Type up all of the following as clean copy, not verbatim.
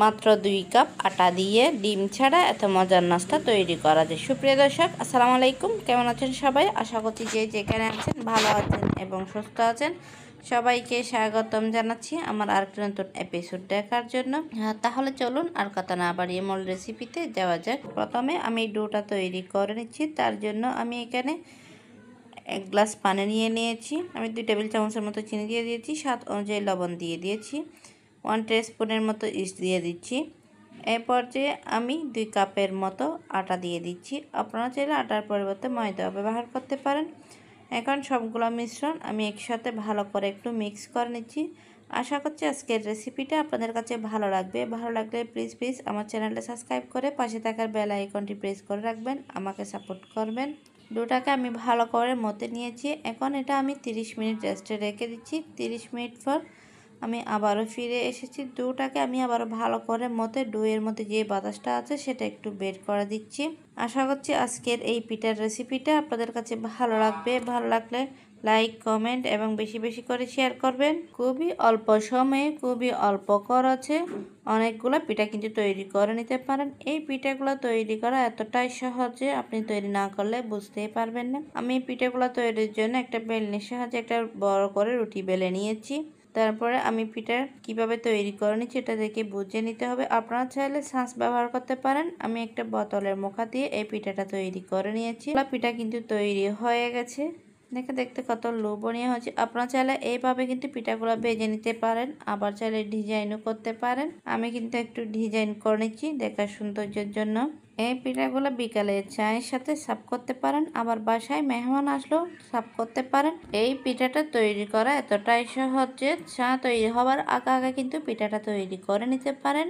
মাত্র 2 কাপ আটা দিয়ে ডিম ছাড়া এত মজার নাস্তা তৈরি করা যায়। সুপ্রিয় দর্শক, আসসালামু আলাইকুম। কেমন আছেন সবাই? আশা করছি যে যেখানে আছেন ভালো আছেন এবং সুস্থ আছেন। সবাইকে স্বাগতম জানাচ্ছি আমার আরেকটা নতুন এপিসোড দেখার জন্য। তাহলে চলুন আর কথা না বাড়িয়ে মূল রেসিপিতে যাওয়া যাক। প্রথমে আমি ডোটা তৈরি করে নিচ্ছি। তার জন্য আমি এখানে 1 গ্লাস পানি নিয়ে নিয়েছি। আমি 2 টেবিল চামচের মতো চিনি দিয়ে দিয়েছি, স্বাদ অনুযায়ী লবণ দিয়ে দিয়েছি, 1 টিস্পুনের মতো ইস্ট দিয়ে দিচ্ছি। এই পর্যায়ে আমি 2 কাপের মতো আটা দিয়ে দিচ্ছি। আপনারা চাইলে আটার পরিবর্তে ময়দাও ব্যবহার করতে পারেন। এখন সবগুলো মিশ্রণ আমি একসাথে ভালো করে একটু মিক্স করে নিচ্ছি। আশা করছি আজকের রেসিপিটা আপনাদের কাছে ভালো লাগবে। ভালো লাগলে প্লিজ আমার চ্যানেলটা সাবস্ক্রাইব করে পাশে থাকার বেল আইকনটি প্রেস করে রাখবেন, আমাকে সাপোর্ট করবেন। ডোটাকে আমি ভালো করে মতে নিয়েছি। এখন এটা আমি 30 মিনিট রেস্টে রেখে দিচ্ছি। 30 মিনিট পর আমি আবারও ফিরে এসেছি। ডোটাকে আমি আবারও ভালো করে মতে ডোয়ের মধ্যে যে বাতাসটা আছে সেটা একটু বের করে দিচ্ছি। আশা করছি আজকের এই পিঠার রেসিপিটা আপনাদের কাছে ভালো লাগবে। ভালো লাগলে লাইক, কমেন্ট এবং বেশি করে শেয়ার করবেন। খুবই অল্প সময়ে খুবই অল্প খরচে অনেকগুলো পিঠা কিন্তু তৈরি করে নিতে পারেন। এই পিঠাগুলো তৈরি করা এতটাই সহজ যে আপনি তৈরি না করলে বুঝতেই পারবেন না। আমি পিঠাগুলো তৈরির জন্য একটা বেলনির সাহায্যে একটা বড় করে রুটি বেলে নিয়েছি। তারপরে আমি পিঠা কিভাবে তৈরি করে নিচ্ছি এটা দেখে বুঝে নিতে হবে। আপনারা চাইলে ছাঁচ ব্যবহার করতে পারেন। আমি একটা বোতলের মুখা দিয়ে এই পিঠাটা তৈরি করে নিয়েছি। পিঠা কিন্তু তৈরি হয়ে গেছে। দেখতে কত লোভনীয় হয়েছে। আপনারা চাইলে এইভাবে কিন্তু পিঠাগুলো ভেজে নিতে পারেন, আবার চাইলে ডিজাইনও করতে পারেন। আমি কিন্তু একটু ডিজাইন করে নিচ্ছি দেখার সৌন্দর্যের জন্য। এই পিঠাগুলো বিকালে চায়ের সাথে সার্ভ করতে পারেন, আবার বাসায় মেহমান আসলেও সার্ভ করতে পারেন। এই পিঠাটা তৈরি করা এতটাই সহজ যে চা তৈরি হওয়ার আগে কিন্তু পিঠাটা তৈরি করে নিতে পারেন।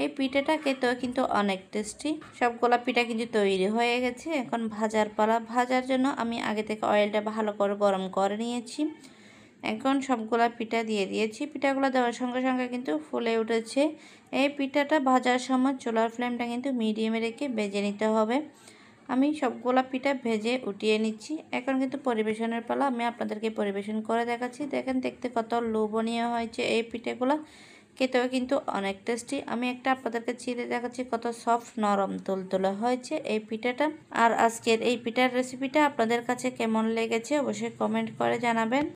এই পিঠাটা খেতেও কিন্তু অনেক টেস্টি। সবগুলা পিঠা কিন্তু তৈরি হয়ে গেছে। এখন ভাজার পালা। ভাজার জন্য আমি আগে থেকে অয়েলটা ভালো করে গরম করে নিয়েছি। এখন সবগুলা পিঠা দিয়ে দিয়েছি। পিঠাগুলো দেওয়ার সঙ্গে সঙ্গে কিন্তু ফুলে উঠেছে। এই পিঠাটা ভাজার সময় চুলার ফ্লেমটা কিন্তু মিডিয়ামে রেখে ভেজে নিতে হবে। আমি সবগুলা পিঠা ভেজে উঠিয়ে নিচ্ছি। এখন কিন্তু পরিবেশনের পালা। আমি আপনাদেরকে পরিবেশন করে দেখাচ্ছি। দেখেন দেখতে কত লোভনীয় হয়েছে এই পিঠাগুলো। খেতেও কিন্তু অনেক টেস্টি। আমি একটা আপনাদেরকে চিড়ে দেখাচ্ছি কত সফট নরম তুলতুলে হয়েছে এই পিঠাটা। আর আজকের এই পিঠার রেসিপিটা আপনাদের কাছে কেমন লেগেছে অবশ্যই কমেন্ট করে জানাবেন।